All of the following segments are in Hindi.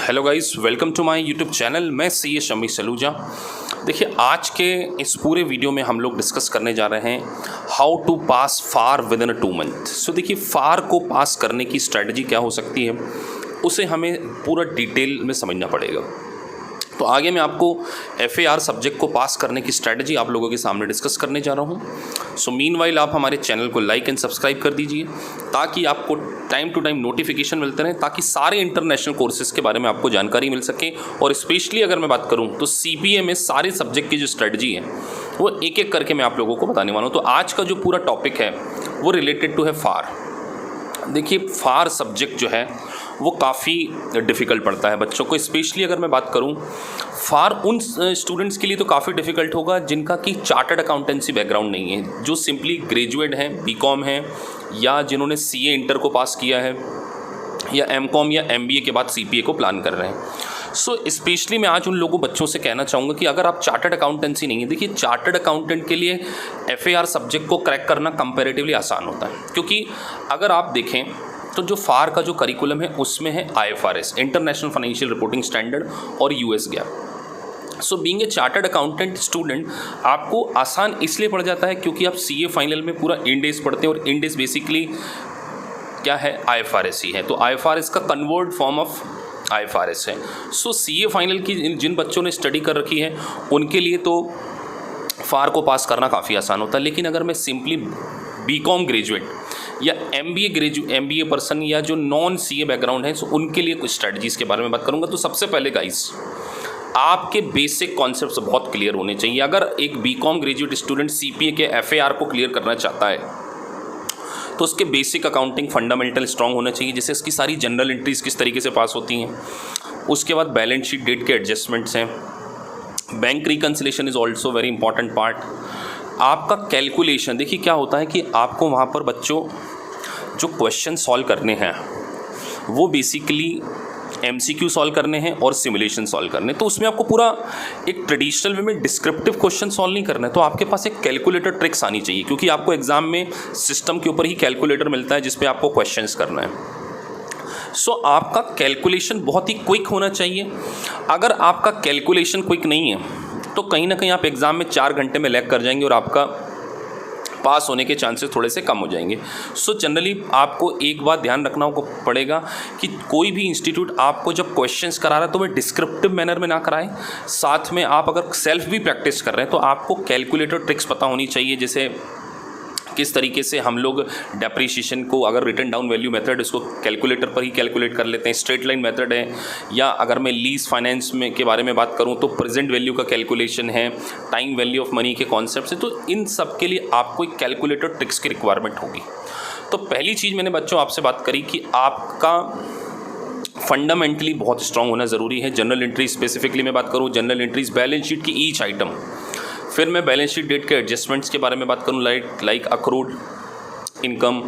Hello guys, welcome to my YouTube channel. मैं सी ए शमी सलूजा। देखिए, आज के इस पूरे वीडियो में हम लोग डिस्कस करने जा रहे हैं how to pass FAR within 2 month. So देखिए, फार को पास करने की स्ट्रैटेजी क्या हो सकती है, उसे हमें पूरा डिटेल में समझना पड़ेगा। तो आगे मैं आपको FAR सब्जेक्ट को पास करने की स्ट्रैटेजी आप लोगों के सामने डिस्कस करने जा रहा हूँ। सो मीनवाइल आप हमारे चैनल को लाइक एंड सब्सक्राइब कर दीजिए ताकि आपको टाइम टू टाइम नोटिफिकेशन मिलते रहें, ताकि सारे इंटरनेशनल कोर्सेज़ के बारे में आपको जानकारी मिल सके। और स्पेशली अगर मैं बात करूँ तो CPA में सारे सब्जेक्ट की जो स्ट्रैटेजी है वो एक एक करके मैं आप लोगों को बताने वाला हूँ। तो आज का जो पूरा टॉपिक है वो रिलेटेड टू है फार। देखिए, फार सब्जेक्ट जो है वो काफ़ी डिफ़िकल्ट पड़ता है बच्चों को। स्पेशली अगर मैं बात करूं, फार उन स्टूडेंट्स के लिए तो काफ़ी डिफ़िकल्ट होगा जिनका कि चार्टर्ड अकाउंटेंसी बैकग्राउंड नहीं है, जो सिंपली ग्रेजुएट हैं, BCom हैं, या जिन्होंने CA इंटर को पास किया है, या MCom या MBA के बाद CPA को प्लान कर रहे हैं। सो स्पेशली मैं आज उन लोगों बच्चों से कहना चाहूँगा कि अगर आप चार्टर्ड अकाउंटेंसी नहीं है, देखिए चार्टर्ड अकाउंटेंट के लिए FAR सब्जेक्ट को क्रैक करना कंपैरेटिवली आसान होता है, क्योंकि अगर आप देखें तो जो फार का जो करिकुलम है उसमें है IFRS, international financial reporting standard, और US GAAP। So being a chartered accountant student आपको आसान इसलिए पड़ जाता है क्योंकि आप CA फाइनल में पूरा इंड एस पढ़ते हैं, और इंड एस बेसिकली क्या है, IFRS ही है। तो IFRS का कन्वर्ट फॉर्म ऑफ IFRS है। सो CA फाइनल की जिन बच्चों ने स्टडी कर रखी है उनके लिए तो फार को पास करना काफ़ी आसान होता है। लेकिन अगर मैं सिंपली BCom ग्रेजुएट या MBA पर्सन या जो नॉन CA बैकग्राउंड है, सो उनके लिए कुछ स्ट्रेटजीज़ के बारे में बात करूंगा। तो सबसे पहले गाइस, आपके बेसिक कॉन्सेप्ट्स बहुत क्लियर होने चाहिए। अगर एक BCom ग्रेजुएट स्टूडेंट CPA के FAR को क्लियर करना चाहता है तो उसके बेसिक अकाउंटिंग फंडामेंटल स्ट्रांग होना चाहिए, जैसे इसकी सारी जनरल एंट्रीज किस तरीके से पास होती हैं, उसके बाद बैलेंस शीट डेट के एडजस्टमेंट्स हैं, bank reconciliation is also very important part. आपका कैलकुलेशन, देखिए क्या होता है कि आपको वहाँ पर बच्चों जो क्वेश्चन सॉल्व करने हैं वो बेसिकली MCQ सॉल्व करने हैं और सिमुलेशन सॉल्व करने हैं। तो उसमें आपको पूरा एक ट्रेडिशनल वे में डिस्क्रिप्टिव क्वेश्चन सॉल्व नहीं करना है, तो आपके पास एक कैलकुलेटर ट्रिक्स आनी चाहिए, क्योंकि आपको एग्जाम में सिस्टम के ऊपर ही कैलकुलेटर मिलता है जिस पे आपको क्वेश्चंस करना है। सो आपका कैलकुलेशन बहुत ही क्विक होना चाहिए। अगर आपका कैलकुलेशन क्विक नहीं है तो कहीं ना कहीं आप एग्ज़ाम में 4 घंटे में लैग कर जाएंगे और आपका पास होने के चांसेस थोड़े से कम हो जाएंगे। सो जनरली आपको एक बात ध्यान रखना पड़ेगा कि कोई भी इंस्टीट्यूट आपको जब क्वेश्चंस करा रहा है तो वह डिस्क्रिप्टिव मैनर में ना कराएं। साथ में आप अगर सेल्फ भी प्रैक्टिस कर रहे हैं तो आपको कैलकुलेटर ट्रिक्स पता होनी चाहिए, जैसे किस तरीके से हम लोग डेप्रीशिएशन को, अगर रिटन डाउन वैल्यू मेथड, इसको कैलकुलेटर पर ही कैलकुलेट कर लेते हैं, स्ट्रेट लाइन मेथड है, या अगर मैं लीज फाइनेंस में के बारे में बात करूं तो प्रेजेंट वैल्यू का कैलकुलेशन है, टाइम वैल्यू ऑफ मनी के कॉन्सेप्ट है। तो इन सब के लिए आपको एक कैलकुलेटर ट्रिक्स की रिक्वायरमेंट होगी। तो पहली चीज़ मैंने बच्चों आपसे बात करी कि आपका फंडामेंटली बहुत स्ट्रांग होना ज़रूरी है। जनरल एंट्री स्पेसिफिकली मैं बात करूँ, जनरल एंट्रीज, बैलेंस शीट की ईच आइटम, फिर मैं बैलेंस शीट डेट के एडजस्टमेंट्स के बारे में बात करूँ, like accrued income,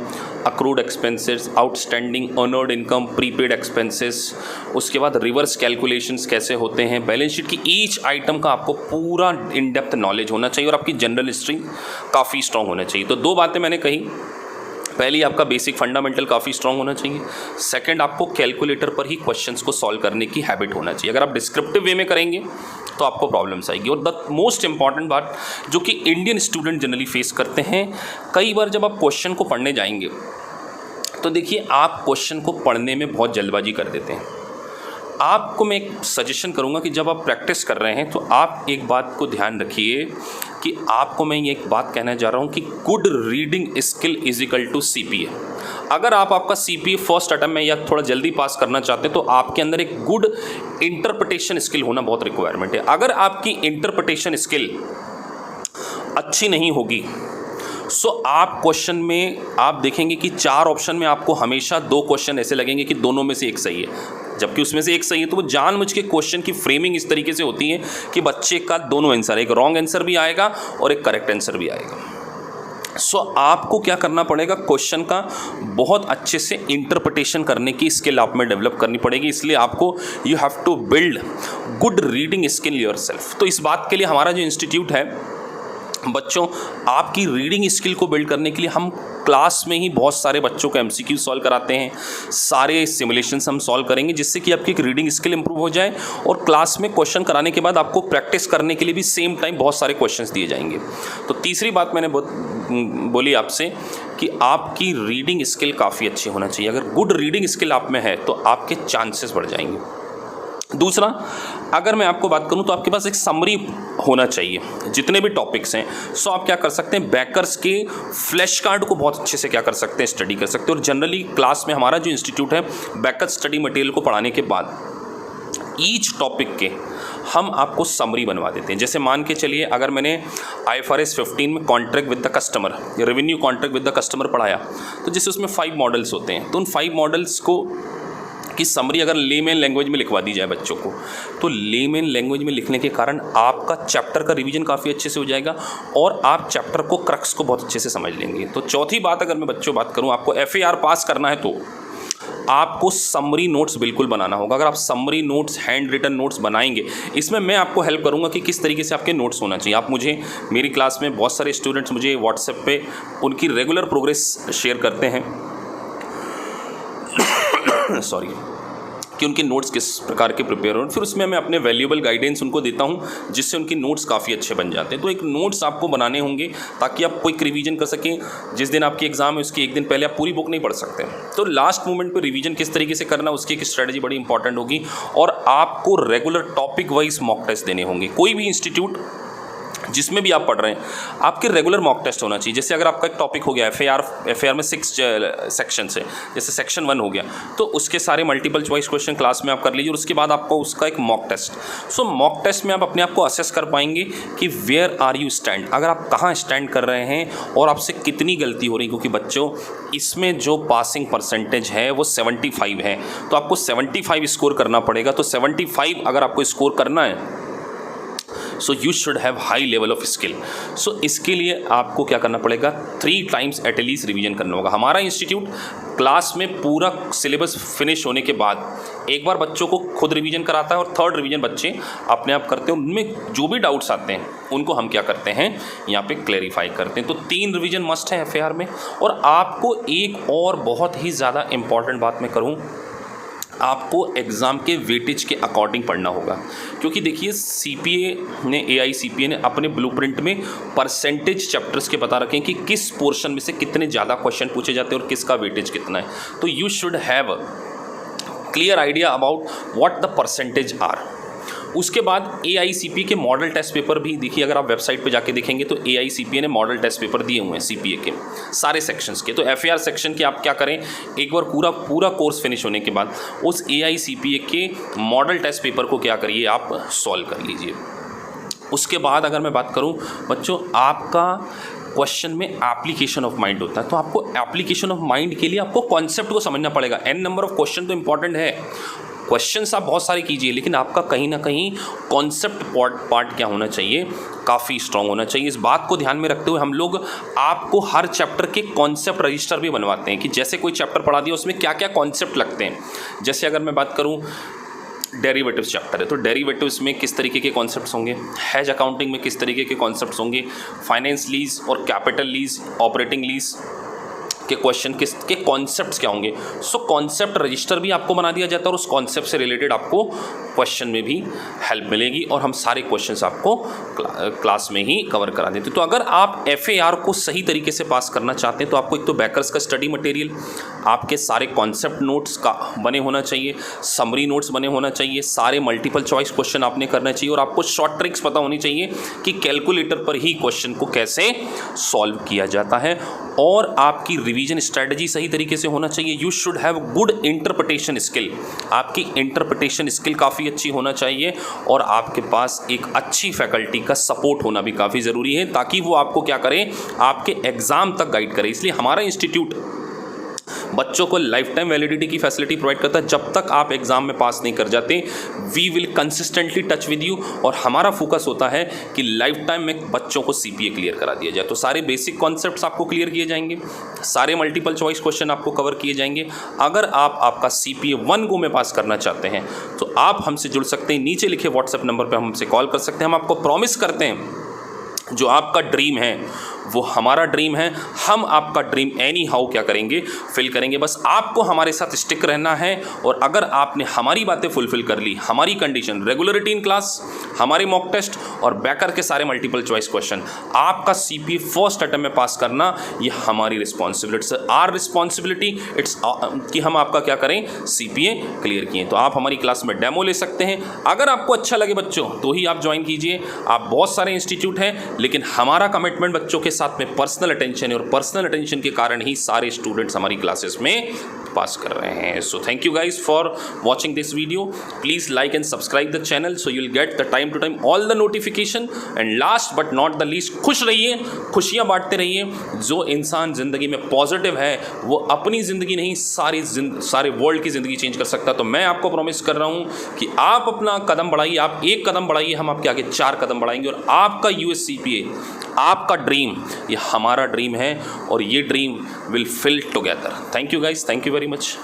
accrued expenses, outstanding earned income, prepaid expenses, उसके बाद रिवर्स कैलकुलेशंस कैसे होते हैं। बैलेंस शीट की ईच आइटम का आपको पूरा इन डेप्थ नॉलेज होना चाहिए और आपकी जनरल हिस्ट्री काफ़ी स्ट्रॉन्ग होना चाहिए। तो 2 बातें मैंने कही, पहली आपका बेसिक फंडामेंटल काफ़ी स्ट्रांग होना चाहिए, सेकंड आपको कैलकुलेटर पर ही क्वेश्चंस को सॉल्व करने की हैबिट होना चाहिए। अगर आप डिस्क्रिप्टिव वे में करेंगे तो आपको प्रॉब्लम्स आएगी। और द मोस्ट इंपॉर्टेंट बात जो कि इंडियन स्टूडेंट जनरली फेस करते हैं, कई बार जब आप क्वेश्चन को पढ़ने जाएंगे तो देखिए आप क्वेश्चन को पढ़ने में बहुत जल्दबाजी कर देते हैं। आपको मैं एक सजेशन करूंगा कि जब आप प्रैक्टिस कर रहे हैं तो आप एक बात को ध्यान रखिए कि आपको मैं ये एक बात कहना जा रहा हूँ कि good reading skill is equal to CPA। अगर आपका CPA फर्स्ट अटेम्प्ट में या थोड़ा जल्दी पास करना चाहते हैं तो आपके अंदर एक गुड इंटरप्रिटेशन स्किल होना बहुत रिक्वायरमेंट है। अगर आपकी इंटरप्रिटेशन स्किल अच्छी नहीं होगी सो आप क्वेश्चन में आप देखेंगे कि 4 ऑप्शन में आपको हमेशा 2 क्वेश्चन ऐसे लगेंगे कि दोनों में से एक सही है, जबकि उसमें से एक सही है। तो वो जानबूझ के क्वेश्चन की फ्रेमिंग इस तरीके से होती है कि बच्चे का दोनों आंसर, एक रॉन्ग आंसर भी आएगा और एक करेक्ट आंसर भी आएगा। सो आपको क्या करना पड़ेगा, क्वेश्चन का बहुत अच्छे से इंटरप्रिटेशन करने की स्किल आप में डेवलप करनी पड़ेगी। इसलिए आपको you have to build good reading skill yourself. तो इस बात के लिए हमारा जो इंस्टीट्यूट है बच्चों, आपकी रीडिंग स्किल को बिल्ड करने के लिए हम क्लास में ही बहुत सारे बच्चों को एमसीक्यू सॉल्व कराते हैं, सारे सिमुलेशंस हम सॉल्व करेंगे, जिससे कि आपकी एक रीडिंग स्किल इंप्रूव हो जाए। और क्लास में क्वेश्चन कराने के बाद आपको प्रैक्टिस करने के लिए भी सेम टाइम बहुत सारे क्वेश्चंस दिए जाएंगे। तो तीसरी बात मैंने बोली आपसे कि आपकी रीडिंग स्किल काफ़ी अच्छी होना चाहिए। अगर गुड रीडिंग स्किल आप में है तो आपके चांसेस बढ़ जाएंगे। दूसरा, अगर मैं आपको बात करूं तो आपके पास एक समरी होना चाहिए जितने भी टॉपिक्स हैं। सो आप क्या कर सकते हैं, बैकर्स के फ्लैश कार्ड को बहुत अच्छे से क्या कर सकते हैं, स्टडी कर सकते हैं। और जनरली क्लास में हमारा जो इंस्टीट्यूट है, बैकर स्टडी मटेरियल को पढ़ाने के बाद ईच टॉपिक के हम आपको समरी बनवा देते हैं। जैसे मान के चलिए, अगर मैंने IFRS 15 में contract with the customer, revenue contract with the customer पढ़ाया, तो जैसे उसमें 5 मॉडल्स होते हैं, तो उन 5 मॉडल्स को की समरी अगर लेमैन लैंग्वेज में लिखवा दी जाए बच्चों को, तो लेमैन लैंग्वेज में लिखने के कारण आपका चैप्टर का रिवीजन काफ़ी अच्छे से हो जाएगा और आप चैप्टर को, क्रक्स को बहुत अच्छे से समझ लेंगे। तो चौथी बात, अगर मैं बच्चों बात करूं, आपको FAR पास करना है तो आपको समरी नोट्स बिल्कुल बनाना होगा। अगर आप summary notes, handwritten notes बनाएंगे, इसमें मैं आपको हेल्प करूंगा कि किस तरीके से आपके नोट्स होना चाहिए। आप मुझे, मेरी क्लास में बहुत सारे स्टूडेंट्स मुझे व्हाट्सएप पे उनकी रेगुलर प्रोग्रेस शेयर करते हैं सॉरी, कि उनके नोट्स किस प्रकार के प्रिपेयर हो, फिर उसमें मैं अपने वैल्यूएबल गाइडेंस उनको देता हूं, जिससे उनके नोट्स काफ़ी अच्छे बन जाते हैं। तो एक नोट्स आपको बनाने होंगे ताकि आप क्विक रिवीजन कर सकें। जिस दिन आपकी एग्जाम है उसके एक दिन पहले आप पूरी बुक नहीं पढ़ सकते, तो लास्ट मोमेंट पे रिवीजन किस तरीके से करना, उसकी एक स्ट्रेटजी बड़ी इंपॉर्टेंट होगी। और आपको regular topic wise mock test देने होंगे। कोई भी इंस्टीट्यूट जिसमें भी आप पढ़ रहे हैं, आपके रेगुलर मॉक टेस्ट होना चाहिए। जैसे अगर आपका एक टॉपिक हो गया FAR में 6 सेक्शन है, जैसे सेक्शन 1 हो गया, तो उसके सारे मल्टीपल चॉइस क्वेश्चन क्लास में आप कर लीजिए और उसके बाद आपको उसका एक मॉक टेस्ट। सो मॉक टेस्ट में आप अपने आप को असेस कर पाएंगे कि वेयर आर यू स्टैंड, अगर आप कहाँ स्टैंड कर रहे हैं और आपसे कितनी गलती हो रही। क्योंकि बच्चों, इसमें जो पासिंग परसेंटेज है वो 75 है, तो आपको 75 स्कोर करना पड़ेगा। तो 75 अगर आपको स्कोर करना है, so you should have high level of skill. So इसके लिए आपको क्या करना पड़ेगा, 3 टाइम्स एटलीस्ट रिवीजन करना होगा। हमारा इंस्टीट्यूट क्लास में पूरा सिलेबस फिनिश होने के बाद एक बार बच्चों को खुद रिवीजन कराता है और 3rd रिवीजन बच्चे अपने आप करते हैं। उनमें जो भी डाउट्स आते हैं उनको हम क्या करते हैं, यहाँ पे क्लैरिफाई करते हैं। तो 3 रिवीजन मस्ट है FAR में। और आपको एक और बहुत ही ज़्यादा इंपॉर्टेंट बात मैं करूँ, आपको एग्ज़ाम के वेटेज के अकॉर्डिंग पढ़ना होगा। क्योंकि देखिए, CPA ने, AICPA ने अपने ब्लूप्रिंट में परसेंटेज चैप्टर्स के बता रखे हैं कि किस पोर्शन में से कितने ज़्यादा क्वेश्चन पूछे जाते हैं और किसका वेटेज कितना है। तो you should have clear idea about what the percentage are. उसके बाद AICPA के मॉडल टेस्ट पेपर भी देखिए, अगर आप वेबसाइट पे जाके देखेंगे तो AICPA ने मॉडल टेस्ट पेपर दिए हुए हैं CPA के सारे सेक्शंस के। तो FAR सेक्शन के आप क्या करें, एक बार पूरा कोर्स फिनिश होने के बाद उस AICPA के मॉडल टेस्ट पेपर को क्या करिए, आप सॉल्व कर लीजिए। उसके बाद अगर मैं बात करूं बच्चों, आपका क्वेश्चन में एप्लीकेशन ऑफ माइंड होता है। तो आपको एप्लीकेशन ऑफ माइंड के लिए आपको कॉन्सेप्ट को समझना पड़ेगा। n नंबर ऑफ क्वेश्चन तो इंपॉर्टेंट है, क्वेश्चंस आप बहुत सारे कीजिए, लेकिन आपका कहीं ना कहीं कॉन्सेप्ट पार्ट क्या होना चाहिए, काफ़ी स्ट्रांग होना चाहिए। इस बात को ध्यान में रखते हुए हम लोग आपको हर चैप्टर के कॉन्सेप्ट रजिस्टर भी बनवाते हैं कि जैसे कोई चैप्टर पढ़ा दिया उसमें क्या क्या कॉन्सेप्ट लगते हैं। जैसे अगर मैं बात करूँ, डेरिवेटिव्स चैप्टर है, तो डेरिवेटिव्स में किस तरीके के कॉन्सेप्ट्स होंगे, हेज अकाउंटिंग में किस तरीके के कॉन्सेप्ट्स होंगे, फाइनेंस लीज और कैपिटल लीज, ऑपरेटिंग लीज के क्वेश्चन के कॉन्सेप्ट्स क्या होंगे। सो कॉन्सेप्ट रजिस्टर भी आपको बना दिया जाता है और उस कॉन्सेप्ट से रिलेटेड आपको क्वेश्चन में भी हेल्प मिलेगी और हम सारे क्वेश्चंस आपको क्लास में ही कवर करा देते हैं। तो अगर आप FAR को सही तरीके से पास करना चाहते हैं तो आपको एक तो बैकर्स का स्टडी मटेरियल, आपके सारे कॉन्सेप्ट नोट्स का बने होना चाहिए, समरी नोट्स बने होना चाहिए, सारे मल्टीपल चॉइस क्वेश्चन आपने करना चाहिए और आपको शॉर्ट ट्रिक्स पता होनी चाहिए कि कैलकुलेटर पर ही क्वेश्चन को कैसे सॉल्व किया जाता है और आपकी रिवीजन स्ट्रेटजी सही तरीके से होना चाहिए। You should have good interpretation skill, आपकी इंटरप्रिटेशन स्किल काफ़ी अच्छी होना चाहिए और आपके पास एक अच्छी फैकल्टी का सपोर्ट होना भी काफ़ी ज़रूरी है ताकि वो आपको क्या करें, आपके एग्ज़ाम तक गाइड करें। इसलिए हमारा इंस्टीट्यूट बच्चों को लाइफ टाइम वैलिडिटी की फैसिलिटी प्रोवाइड करता है। जब तक आप एग्जाम में पास नहीं कर जाते, we will consistently touch with you और हमारा फोकस होता है कि लाइफ टाइम में बच्चों को CPA क्लियर करा दिया जाए। तो सारे बेसिक कॉन्सेप्ट्स आपको क्लियर किए जाएंगे, सारे मल्टीपल चॉइस क्वेश्चन आपको कवर किए जाएंगे। अगर आप आपका CPA 1 गो में पास करना चाहते हैं तो आप हमसे जुड़ सकते हैं, नीचे लिखे व्हाट्सएप नंबर पर हमसे कॉल कर सकते हैं। हम आपको प्रॉमिस करते हैं जो आपका ड्रीम है वो हमारा ड्रीम है, हम आपका ड्रीम एनी हाउ क्या करेंगे, फिल करेंगे। बस आपको हमारे साथ स्टिक रहना है। और अगर आपने हमारी बातें फुलफिल कर ली, हमारी कंडीशन, रेगुलरिटी इन क्लास, हमारे मॉक टेस्ट और बैकर के सारे मल्टीपल चॉइस क्वेश्चन, आपका CPA फर्स्ट अटेम्प्ट में पास करना, ये हमारी responsibility, it's our responsibility, it's कि हम आपका क्या करें, CPA क्लियर किए। तो आप हमारी क्लास में डेमो ले सकते हैं। अगर आपको अच्छा लगे बच्चों तो ही आप ज्वाइन कीजिए। आप बहुत सारे इंस्टीट्यूट हैं, लेकिन हमारा कमिटमेंट बच्चों के साथ में पर्सनल अटेंशन है, और पर्सनल अटेंशन के कारण ही सारे स्टूडेंट्स हमारी क्लासेस में पास कर रहे हैं। So thank you guys for watching this video. Please like and subscribe the channel so you will get the time to time all the notification. And last but not the least, खुश रहिए, खुशियां बांटते रहिए। जो इंसान जिंदगी में पॉजिटिव है वो अपनी जिंदगी नहीं सारे वर्ल्ड की जिंदगी चेंज कर सकता। तो मैं आपको प्रॉमिस कर रहा हूं कि आप अपना कदम बढ़ाइए, आप एक कदम बढ़ाइए, हम आपके आगे 4 कदम बढ़ाएंगे, और आपका US CPA, आपका ड्रीम, ये हमारा ड्रीम है, और ये dream will fill together. Thank you guys, thank you very much.